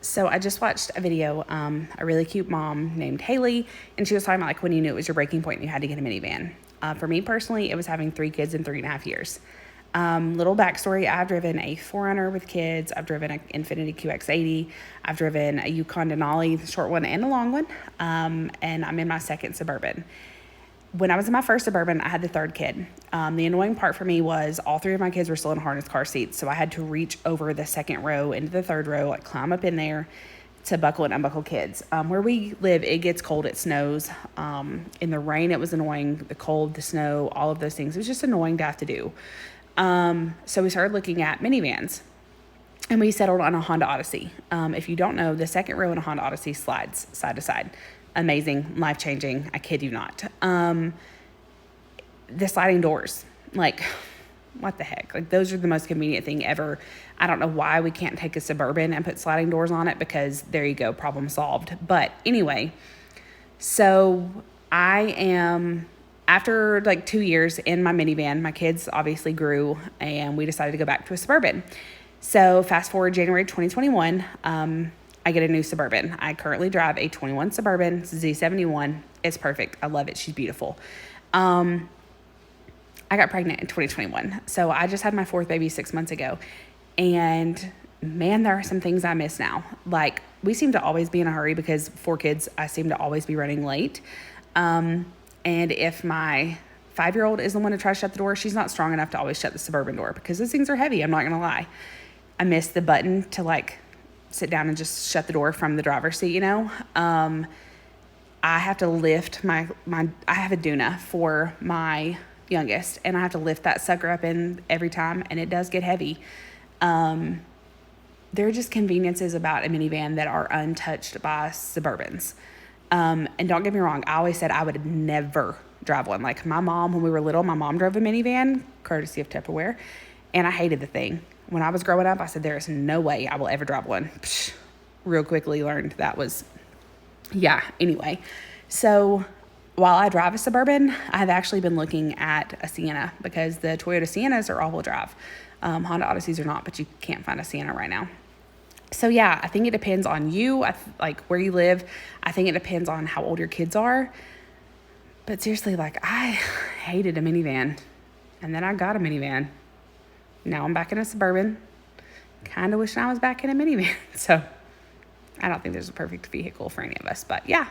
So I just watched a video, a really cute mom named Haley, and she was talking about like when you knew it was your breaking point and you had to get a minivan. For me personally, it was having 3 kids in 3.5 years. Little backstory, I've driven a 4Runner with kids. I've driven an Infiniti QX80. I've driven a Yukon Denali, the short one and the long one. And I'm in my second Suburban. When I was in my first Suburban, I had the third kid. The annoying part for me was all 3 of my kids were still in harness car seats. So I had to reach over the second row into the third row, like climb up in there to buckle and unbuckle kids. Where we live, it gets cold, it snows. In the rain, it was annoying. The cold, the snow, all of those things. It was just annoying to have to do. So we started looking at minivans. And we settled on a Honda Odyssey. If you don't know, the second row in a Honda Odyssey slides side to side. Amazing, life-changing, I kid you not. The sliding doors, like, what the heck? Like, those are the most convenient thing ever. I don't know why we can't take a Suburban and put sliding doors on it, because there you go, problem solved. But anyway, so after like 2 years in my minivan, my kids obviously grew, and we decided to go back to a Suburban. So fast forward January 2021, I get a new Suburban. I currently drive a 21 Suburban Z71. It's perfect. I love it. She's beautiful. I got pregnant in 2021. So I just had my 4th baby 6 months ago. And man, there are some things I miss now. Like, we seem to always be in a hurry because 4 kids, I seem to always be running late. And if my 5-year-old is the one to try to shut the door, she's not strong enough to always shut the Suburban door because those things are heavy. I'm not going to lie. I miss the button to like sit down and just shut the door from the driver's seat, you know. I have to lift I have a Duna for my youngest, and I have to lift that sucker up in every time, and it does get heavy. There are just conveniences about a minivan that are untouched by Suburbans. And don't get me wrong, I always said I would never drive one. Like my mom, when we were little, my mom drove a minivan, courtesy of Tupperware, and I hated the thing. When I was growing up, I said, there is no way I will ever drive one. Psh, real quickly learned that was, anyway. So while I drive a Suburban, I've actually been looking at a Sienna because the Toyota Siennas are all-wheel drive. Honda Odysseys are not, but you can't find a Sienna right now. So I think it depends on you, like where you live. I think it depends on how old your kids are. But seriously, like I hated a minivan, and then I got a minivan. Now I'm back in a Suburban. Kind of wishing I was back in a minivan. So I don't think there's a perfect vehicle for any of us. But yeah,